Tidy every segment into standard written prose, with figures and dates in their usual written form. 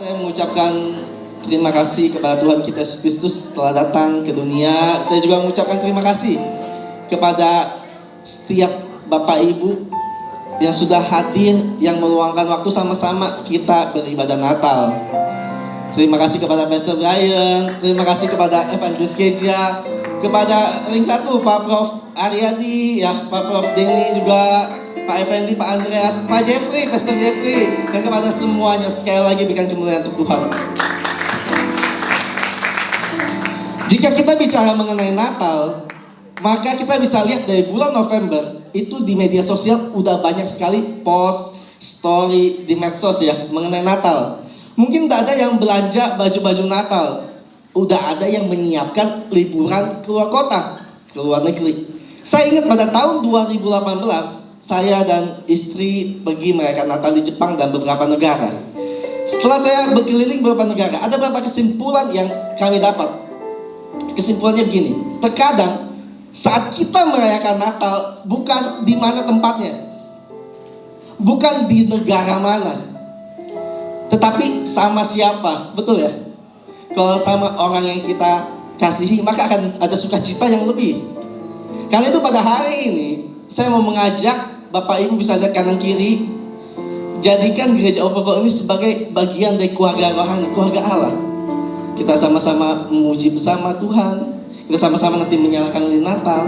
Saya mengucapkan terima kasih kepada Tuhan kita Yesus Kristus telah datang ke dunia. Saya juga mengucapkan terima kasih kepada setiap Bapak Ibu yang sudah hadir, yang meluangkan waktu sama-sama kita beribadah Natal. Terima kasih kepada Pastor Brian, terima kasih kepada Evangelis Kezia, kepada Ring 1 Pak Prof Aryadi, ya Pak Prof Denny, juga Pak Effendi, Pak Andreas, Pak Jeffrey, Pastor Jeffrey, dan kepada semuanya sekali lagi berikan kemuliaan untuk Tuhan. Jika kita bicara mengenai Natal, maka kita bisa lihat dari bulan November itu di media sosial udah banyak sekali post, story di medsos ya mengenai Natal. Mungkin tidak ada yang belanja baju-baju Natal, udah ada yang menyiapkan liburan keluar kota, ke luar negeri. Saya ingat pada tahun 2018, saya dan istri pergi merayakan Natal di Jepang dan beberapa negara. Setelah saya berkeliling beberapa negara, ada beberapa kesimpulan yang kami dapat. Kesimpulannya begini, terkadang saat kita merayakan Natal bukan di mana tempatnya, bukan di negara mana, tetapi sama siapa, betul ya? Kalau sama orang yang kita kasihi, maka akan ada sukacita yang lebih. Karena itu pada hari ini, saya mau mengajak Bapak Ibu bisa lihat kanan kiri, jadikan gereja Overflow ini sebagai bagian dari keluarga rohani, keluarga Allah. Kita sama-sama memuji bersama Tuhan, kita sama-sama nanti menyalakan lilin Natal,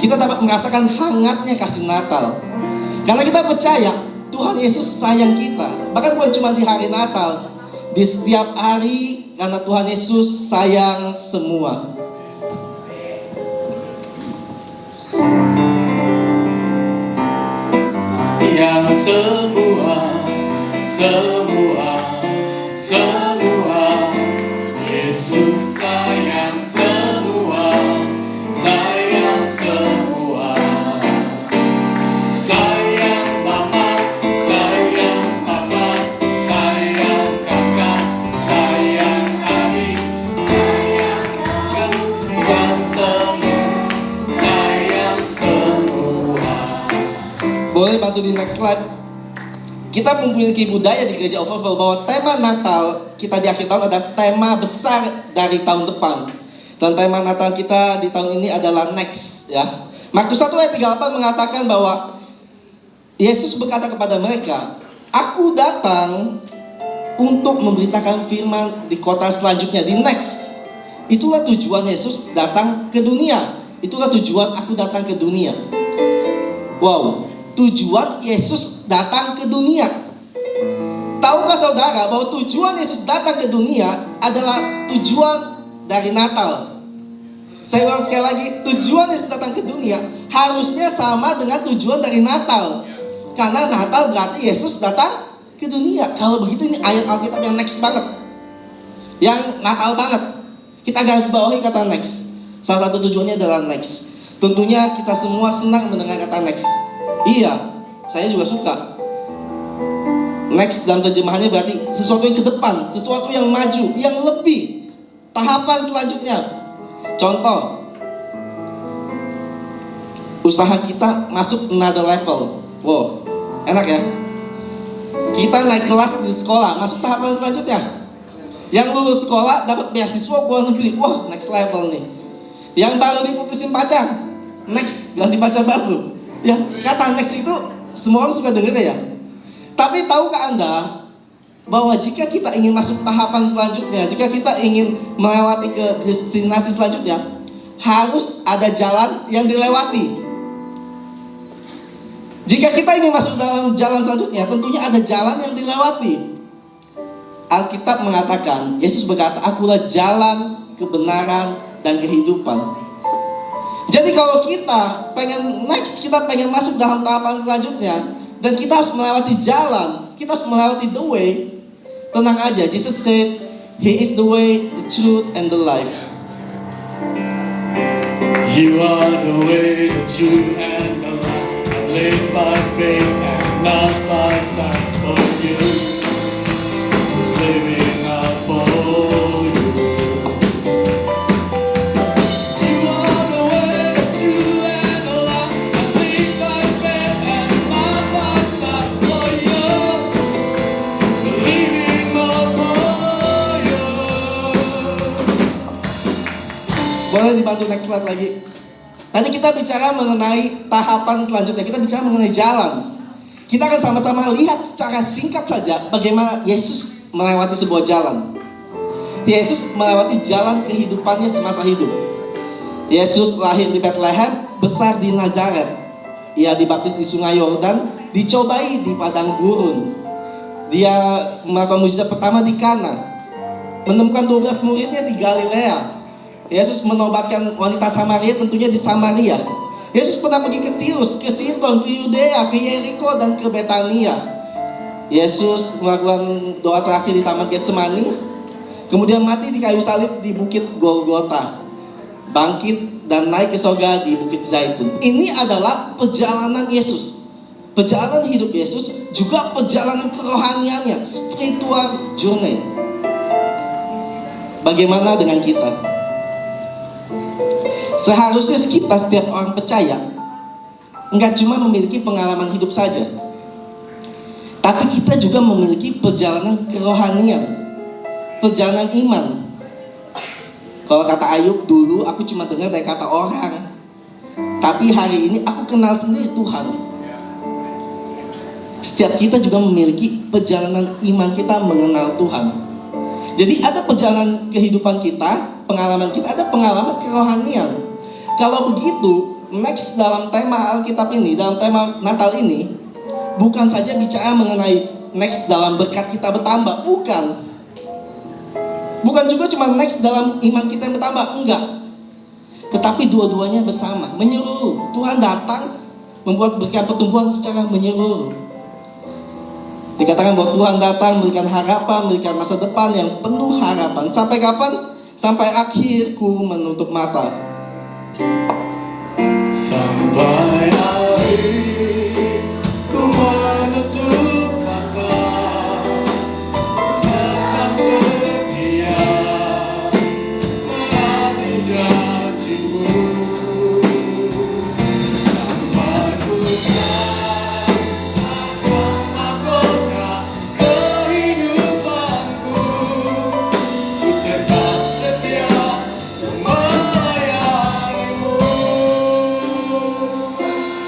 kita dapat merasakan hangatnya kasih Natal. Karena kita percaya Tuhan Yesus sayang kita, bahkan bukan cuma di hari Natal, di setiap hari, karena Tuhan Yesus sayang semua. Yang semua Yesus sayang semua, sayang semua. Sayang mama, sayang papa, sayang kakak, sayang adik, sayang kakak, sayang semua. Boleh bantu di next slide. Kita memiliki budaya di gereja Overflow bahwa tema Natal kita di akhir tahun ada tema besar dari tahun depan. Dan tema Natal kita di tahun ini adalah next, ya. Markus 1 ayat 38 mengatakan bahwa Yesus berkata kepada mereka, "Aku datang untuk memberitakan firman di kota selanjutnya, di next." Itulah tujuan Yesus datang ke dunia. Itulah tujuan aku datang ke dunia. Wow, tujuan Yesus datang ke dunia. Tahukah saudara bahwa tujuan Yesus datang ke dunia adalah tujuan dari Natal? Saya ulang sekali lagi, tujuan Yesus datang ke dunia harusnya sama dengan tujuan dari Natal. Karena Natal berarti Yesus datang ke dunia. Kalau begitu ini ayat Alkitab yang next banget, yang Natal banget. Kita garis bawahi kata next. Salah satu tujuannya adalah next. Tentunya kita semua senang mendengar kata next. Iya, saya juga suka. Next dalam terjemahannya berarti sesuatu yang ke depan, sesuatu yang maju, yang lebih, tahapan selanjutnya. Contoh, usaha kita masuk another level. Wow, enak ya. Kita naik kelas di sekolah, masuk tahapan selanjutnya. Yang lulus sekolah dapat beasiswa ke luar negeri. Wah, next level nih. Yang baru diputusin pacar, next, ganti pacar baru. Ya, kata next itu semua orang suka denger ya. Tapi tahukah Anda bahwa jika kita ingin masuk tahapan selanjutnya, jika kita ingin melewati ke destinasi selanjutnya, harus ada jalan yang dilewati. Jika kita ingin masuk dalam jalan selanjutnya, tentunya ada jalan yang dilewati. Alkitab mengatakan, Yesus berkata, "Akulah jalan, kebenaran, dan kehidupan." Jadi kalau kita pengen next, kita pengen masuk dalam tahapan selanjutnya, dan kita harus melewati jalan, kita harus melewati the way. Tenang aja, Jesus said, He is the way, the truth, and the life. You are the way, the truth, and the life. I live by faith and not by sight. For you, living out for you. You are the way, the truth, and the life. I live by faith and not by sight. For you, living out for you. Boleh dibantu next slide lagi. Tadi kita bicara mengenai tahapan selanjutnya, kita bicara mengenai jalan. Kita akan sama-sama lihat secara singkat saja bagaimana Yesus melewati sebuah jalan. Yesus melewati jalan kehidupannya semasa hidup. Yesus lahir di Bethlehem, besar di Nazaret. Ia dibaptis di Sungai Yordan, dicobai di padang gurun. Dia melakukan mukjizat pertama di Kana, menemukan 12 muridnya di Galilea. Yesus menobatkan wanita Samaria, tentunya di Samaria. Yesus pernah pergi ke Tirus, ke Sidon, ke Yudea, ke Yeriko, dan ke Betania. Yesus melakukan doa terakhir di Taman Getsemani, kemudian mati di kayu salib di Bukit Golgota, bangkit dan naik ke surga di Bukit Zaitun. Ini adalah perjalanan Yesus, perjalanan hidup Yesus, juga perjalanan kerohaniannya, spiritual journey. Bagaimana dengan kita? Seharusnya kita, setiap orang percaya, enggak cuma memiliki pengalaman hidup saja, tapi kita juga memiliki perjalanan kerohanian, perjalanan iman. Kalau kata Ayub, dulu aku cuma dengar dari kata orang, tapi hari ini aku kenal sendiri Tuhan. Setiap kita juga memiliki perjalanan iman kita mengenal Tuhan. Jadi ada perjalanan kehidupan kita, pengalaman kita, ada pengalaman kerohanian. Kalau begitu, next dalam tema Alkitab ini, dalam tema Natal ini, bukan saja bicara mengenai next dalam berkat kita bertambah, bukan. Bukan juga cuma next dalam iman kita yang bertambah, enggak. Tetapi dua-duanya bersama, menyeluruh. Tuhan datang membuat berkat pertumbuhan secara menyeluruh. Dikatakan bahwa Tuhan datang memberikan harapan, memberikan masa depan yang penuh harapan. Sampai kapan? Sampai akhirku menutup mata. Sampai akhir ku menutup mata, tetap setia menanti janjimu. Sampai ku tahu akan mahkota kehidupanku, ku tetap setia melayanimu.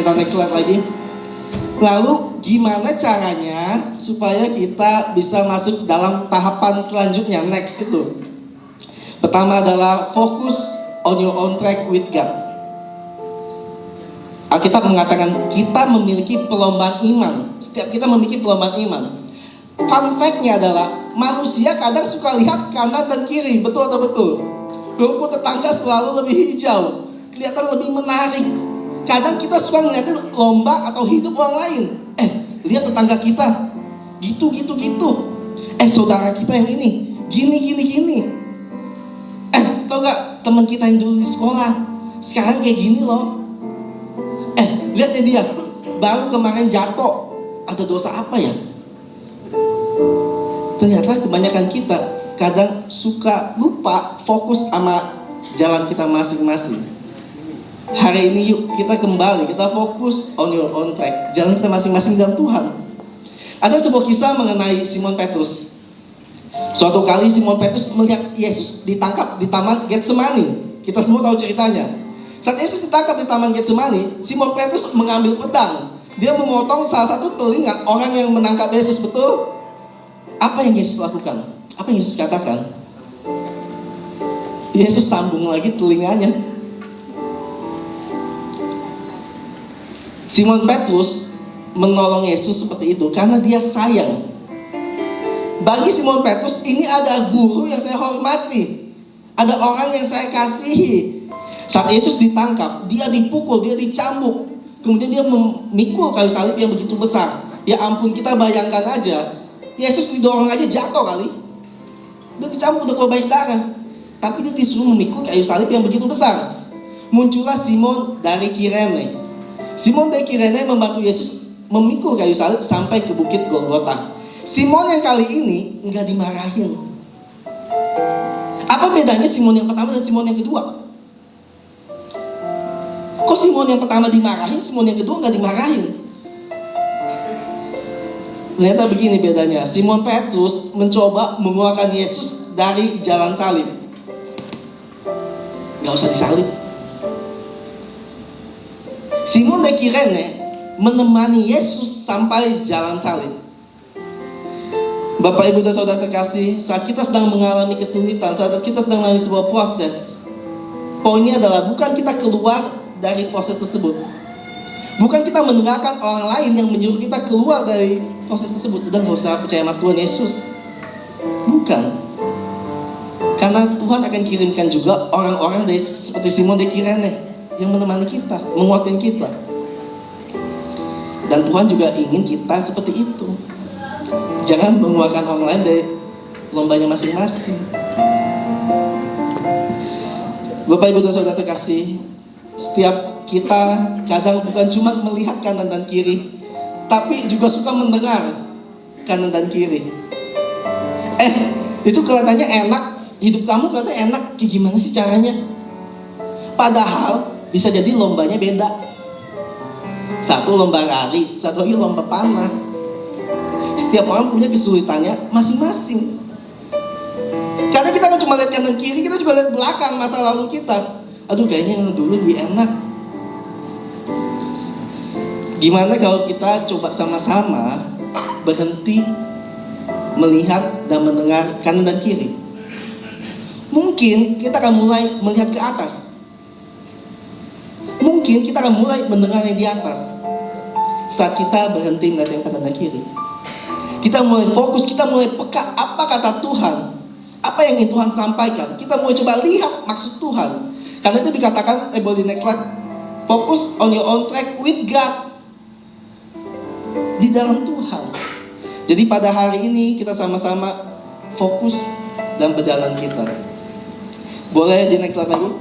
Kita next slide lagi. Lalu gimana caranya supaya kita bisa masuk dalam tahapan selanjutnya, next itu? Pertama adalah fokus on your own track with God. Alkitab mengatakan kita memiliki perlombaan iman. Setiap kita memiliki perlombaan iman. Fun fact-nya adalah manusia kadang suka lihat kanan dan kiri, betul atau betul? Rumput tetangga selalu lebih hijau, kelihatan lebih menarik. Kadang kita suka ngeliatin lomba atau hidup orang lain. Lihat tetangga kita, gitu. Saudara kita yang ini, gini. Tau gak teman kita yang dulu di sekolah, sekarang kayak gini loh. Lihat ya dia, baru kemarin jatuh. Ada dosa apa ya? Ternyata kebanyakan kita kadang suka lupa fokus sama jalan kita masing-masing. Hari ini yuk kita kembali, kita fokus on your own track, jalan kita masing-masing dalam Tuhan. Ada sebuah kisah mengenai Simon Petrus. Suatu kali Simon Petrus melihat Yesus ditangkap di Taman Getsemani. Kita semua tahu ceritanya. Saat Yesus ditangkap di Taman Getsemani, Simon Petrus mengambil pedang. Dia memotong salah satu telinga orang yang menangkap Yesus, betul? Apa yang Yesus lakukan? Apa yang Yesus katakan? Yesus sambung lagi telinganya. Simon Petrus menolong Yesus seperti itu karena dia sayang. Bagi Simon Petrus, ini ada guru yang saya hormati, ada orang yang saya kasihi. Saat Yesus ditangkap, dia dipukul, dia dicambuk, kemudian dia memikul kayu salib yang begitu besar. Ya ampun, kita bayangkan aja, Yesus didorong aja jatuh kali. Dia dicambuk, udah keluar banyak darah, tapi dia disuruh memikul kayu salib yang begitu besar. Muncullah Simon dari Kirene. Simon dari Kirene membantu Yesus memikul kayu salib sampai ke Bukit Golgota. Simon yang kali ini enggak dimarahin. Apa bedanya Simon yang pertama dan Simon yang kedua? Kok Simon yang pertama dimarahin, Simon yang kedua enggak dimarahin? Ternyata begini bedanya. Simon Petrus mencoba mengeluarkan Yesus dari jalan salib. Gak usah disalib. Simon de Kirene menemani Yesus sampai jalan salib. Bapak, Ibu, dan Saudara terkasih, saat kita sedang mengalami kesulitan, saat kita sedang mengalami sebuah proses, poinnya adalah bukan kita keluar dari proses tersebut, bukan kita mendengarkan orang lain yang menyuruh kita keluar dari proses tersebut. Udah gak usah percaya sama Tuhan Yesus. Bukan. Karena Tuhan akan kirimkan juga orang-orang dari seperti Simon de Kirene yang menemani kita, menguatkan kita. Dan Tuhan juga ingin kita seperti itu. Jangan mengeluarkan orang lain dari lombanya masing-masing. Bapak, Ibu, dan Saudara terkasih, setiap kita kadang bukan cuma melihat kanan dan kiri, tapi juga suka mendengar kanan dan kiri. Itu kelihatannya enak, hidup kamu kelihatannya enak, kayak gimana sih caranya? Padahal bisa jadi lombanya beda. Satu lomba lari, satu lagi lomba panah. Setiap orang punya kesulitannya masing-masing. Karena kita kan cuma lihat kanan kiri, kita juga lihat belakang masa lalu kita. Aduh, kayaknya yang dulu lebih enak. Gimana kalau kita coba sama-sama berhenti melihat dan mendengar kanan dan kiri? Mungkin kita akan mulai melihat ke atas. Mungkin kita akan mulai mendengar yang di atas. Saat kita berhenti melihat yang kanan dan kiri, kita mulai fokus, kita mulai peka apa kata Tuhan, apa yang ingin Tuhan sampaikan. Kita mulai coba lihat maksud Tuhan. Karena itu dikatakan, boleh di next slide, focus on your own track with God. Di dalam Tuhan. Jadi pada hari ini kita sama-sama fokus dalam perjalanan kita. Boleh di next slide lagi.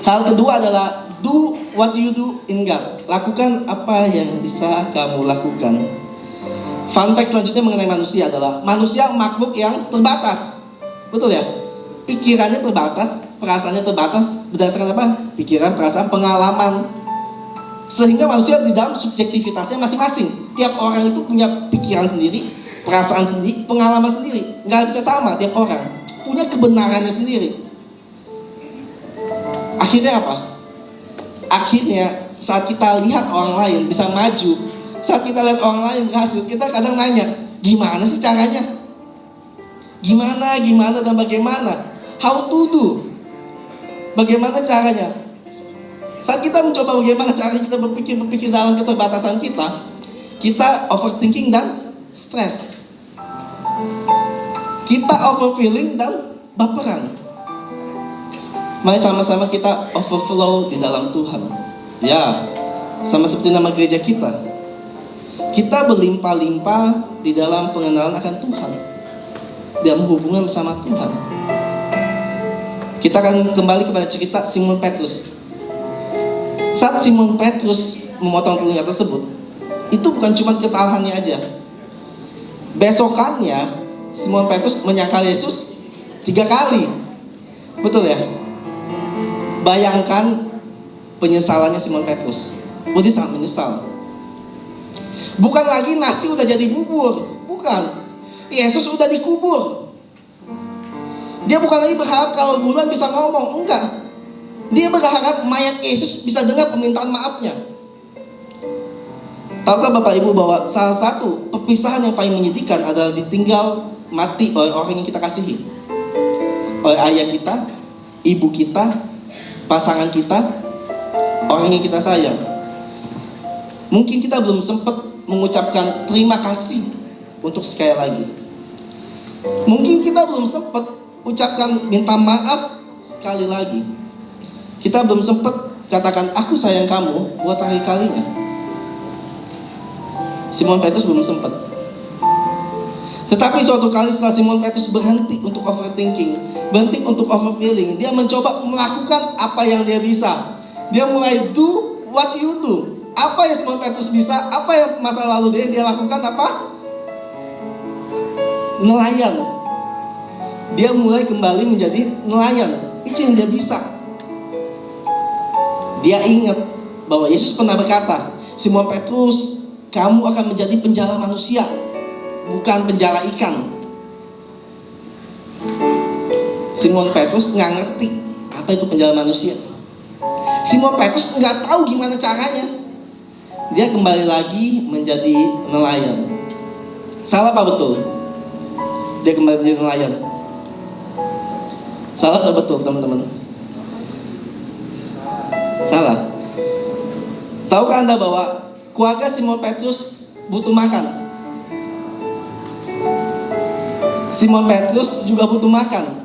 Hal kedua adalah do what you do in God. Lakukan apa yang bisa kamu lakukan. Fun fact selanjutnya mengenai manusia adalah manusia makhluk yang terbatas. Betul ya? Pikirannya terbatas, perasaannya terbatas. Berdasarkan apa? Pikiran, perasaan, pengalaman. Sehingga manusia di dalam subjektivitasnya masing-masing. Tiap orang itu punya pikiran sendiri, perasaan sendiri, pengalaman sendiri. Nggak bisa sama tiap orang. Punya kebenarannya sendiri. Akhirnya apa? Akhirnya saat kita lihat orang lain bisa maju, saat kita lihat orang lain berhasil, kita kadang nanya, gimana sih caranya? Gimana, dan bagaimana? How to do? Bagaimana caranya? Saat kita mencoba bagaimana cara kita berpikir dalam keterbatasan kita overthinking dan stres. Kita overfeeling dan baperan. Mari sama-sama kita overflow di dalam Tuhan. Ya, sama seperti nama gereja kita. Kita berlimpah-limpah di dalam pengenalan akan Tuhan, dalam hubungan bersama Tuhan. Kita akan kembali kepada cerita Simon Petrus. Saat Simon Petrus memotong telinga tersebut, itu bukan cuma kesalahannya aja. Besokannya Simon Petrus menyangkal Yesus 3 kali. Betul ya? Bayangkan penyesalannya Simon Petrus. Dia sangat menyesal. Bukan lagi nasi udah jadi bubur, bukan. Yesus udah dikubur. Dia bukan lagi berharap kalau bulan bisa ngomong, enggak. Dia berharap mayat Yesus bisa dengar permintaan maafnya. Tahukah Bapak Ibu bahwa salah satu perpisahan yang paling menyedihkan adalah ditinggal mati oleh orang yang kita kasihi, oleh ayah kita, ibu kita, pasangan kita, orang yang kita sayang. Mungkin kita belum sempat mengucapkan terima kasih untuk sekali lagi. Mungkin kita belum sempat ucapkan minta maaf sekali lagi. Kita belum sempat katakan aku sayang kamu buat terakhir kalinya. Simon Petrus belum sempat. Tetapi suatu kali setelah Simon Petrus berhenti untuk overthinking, berhenti untuk overfeeling, dia mencoba melakukan apa yang dia bisa. Dia mulai do what you do. Apa yang Simon Petrus bisa, apa yang masa lalu dia lakukan apa? Nelayan. Dia mulai kembali menjadi nelayan. Itu yang dia bisa. Dia ingat bahwa Yesus pernah berkata, Simon Petrus, kamu akan menjadi penjala manusia, bukan penjala ikan. Simon Petrus nggak ngerti apa apa itu penjala manusia. Simon Petrus nggak tahu gimana caranya. Dia kembali lagi menjadi nelayan. Salah apa betul? Dia kembali menjadi nelayan. Salah atau betul, teman-teman? Salah. Tahukah Anda bahwa keluarga Simon Petrus butuh makan? Simon Petrus juga butuh makan.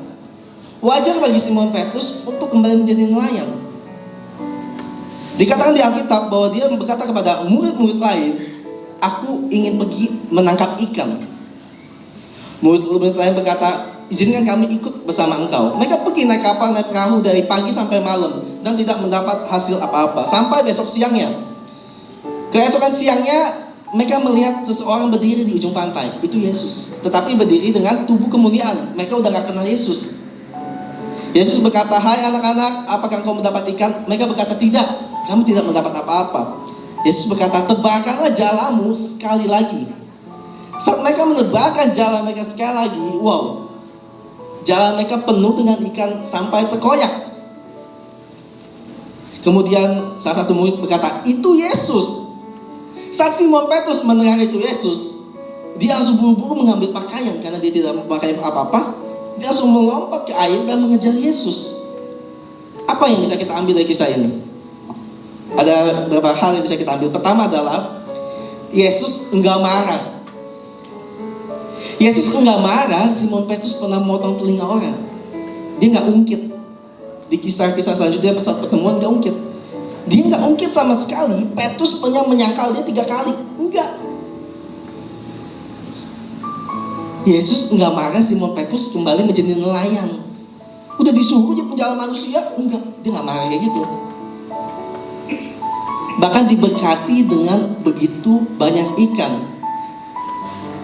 Wajar bagi Simon Petrus untuk kembali menjadi nelayan. Dikatakan di Alkitab bahwa dia berkata kepada murid-murid lain, aku ingin pergi menangkap ikan. Murid-murid lain berkata, izinkan kami ikut bersama engkau. Mereka pergi naik kapal, naik perahu dari pagi sampai malam dan tidak mendapat hasil apa-apa sampai besok siangnya. Keesokan siangnya mereka melihat seseorang berdiri di ujung pantai. Itu Yesus, tetapi berdiri dengan tubuh kemuliaan. Mereka udah gak kenal Yesus. Yesus berkata, hai anak-anak, apakah engkau mendapat ikan? Mereka berkata, tidak, kami tidak mendapat apa-apa. Yesus berkata, tebarkanlah jalamu sekali lagi. Saat mereka menebarkan jala mereka sekali lagi, wow, jala mereka penuh dengan ikan sampai terkoyak. Kemudian salah satu murid berkata, itu Yesus. Saat Simon Petrus mendengar itu Yesus, dia langsung buru-buru mengambil pakaian karena dia tidak memakai apa-apa. Dia langsung melompat ke air dan mengejar Yesus. Apa yang bisa kita ambil dari kisah ini? Ada beberapa hal yang bisa kita ambil. Pertama adalah Yesus enggak marah. Yesus enggak marah Simon Petrus pernah memotong telinga orang. Dia enggak ungkit. Di kisah-kisah selanjutnya saat pertemuan enggak ungkit. Dia enggak ungkit sama sekali. Petrus pernah menyangkal dia 3 kali. Enggak. Yesus enggak marah Simon Petrus kembali menjadi nelayan. Udah disuruh dia penjala manusia, enggak, dia enggak marah kayak gitu. Bahkan diberkati dengan begitu banyak ikan.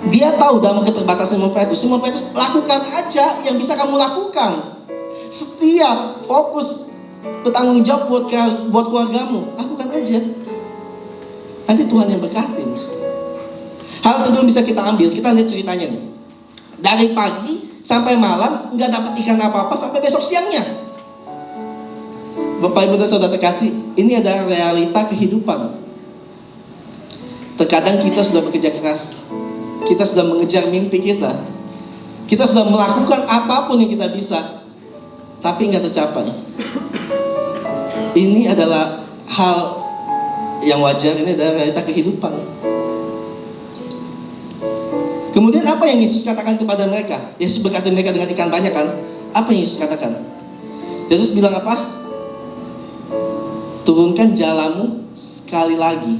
Dia tahu dalam keterbatasan Simon Petrus lakukan aja yang bisa kamu lakukan. Setiap fokus bertanggung jawab buat keluargamu, lakukan aja. Nanti Tuhan yang berkatin. Hal kedua yang bisa kita ambil, kita lihat ceritanya nih. Dari pagi sampai malam nggak dapat ikan apa-apa sampai besok siangnya. Bapak Ibu dan Saudara terkasih, ini adalah realita kehidupan. Terkadang kita sudah bekerja keras, kita sudah mengejar mimpi kita sudah melakukan apapun yang kita bisa, tapi nggak tercapai. Ini adalah hal yang wajar, ini adalah realita kehidupan. Kemudian apa yang Yesus katakan kepada mereka? Yesus berkata mereka dengan ikan banyak kan? Apa yang Yesus katakan? Yesus bilang apa? Turunkan jalamu sekali lagi.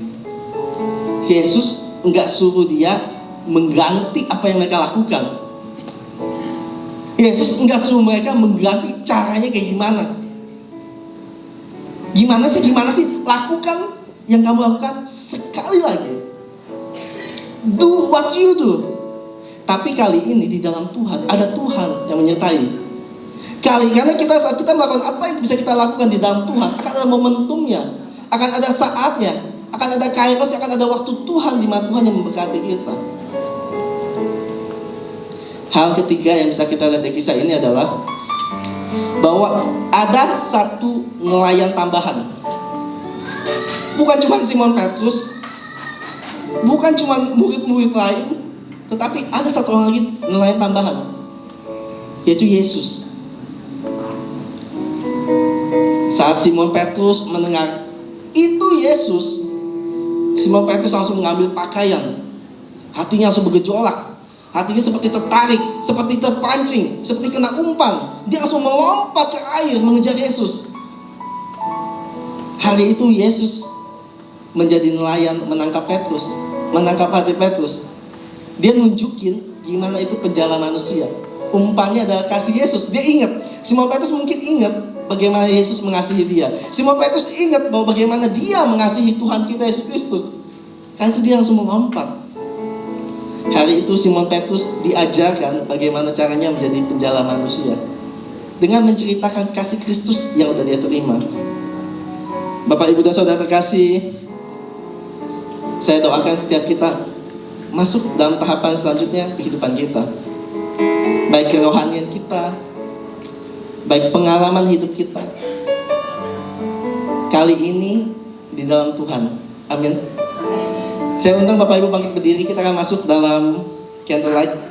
Yesus enggak suruh dia mengganti apa yang mereka lakukan. Yesus enggak suruh mereka mengganti caranya kayak gimana. Gimana sih? Lakukan yang kamu lakukan sekali lagi. Do what you do. Tapi kali ini di dalam Tuhan, ada Tuhan yang menyertai. Karena saat kita melakukan apa yang bisa kita lakukan di dalam Tuhan, akan ada momentumnya, akan ada saatnya, akan ada kairos, akan ada waktu Tuhan di mana Tuhan yang memberkati kita. Hal ketiga yang bisa kita lihat dari kisah ini adalah bahwa ada satu nelayan tambahan. Bukan cuma Simon Petrus, bukan cuma murid-murid lain, tetapi ada satu orang lagi nelayan tambahan, yaitu Yesus. Saat Simon Petrus mendengar itu Yesus, Simon Petrus langsung mengambil pakaian. Hatinya langsung bergejolak. Hatinya seperti tertarik, seperti terpancing, seperti kena umpan. Dia langsung melompat ke air mengejar Yesus. Hari itu Yesus menjadi nelayan menangkap Petrus, menangkap hati Petrus. Dia nunjukin gimana itu penjala manusia. Umpannya adalah kasih Yesus. Dia ingat, Simon Petrus mungkin ingat bagaimana Yesus mengasihi dia. Simon Petrus ingat bahwa bagaimana dia mengasihi Tuhan kita Yesus Kristus. Karena itu dia langsung melompat. Hari itu Simon Petrus diajarkan bagaimana caranya menjadi penjala manusia, dengan menceritakan kasih Kristus yang sudah dia terima. Bapak, Ibu, dan Saudara terkasih, saya doakan setiap kita masuk dalam tahapan selanjutnya kehidupan kita, baik kerohanian kita, baik pengalaman hidup kita kali ini di dalam Tuhan. Amin. Saya undang Bapak Ibu bangkit berdiri, kita akan masuk dalam candlelight.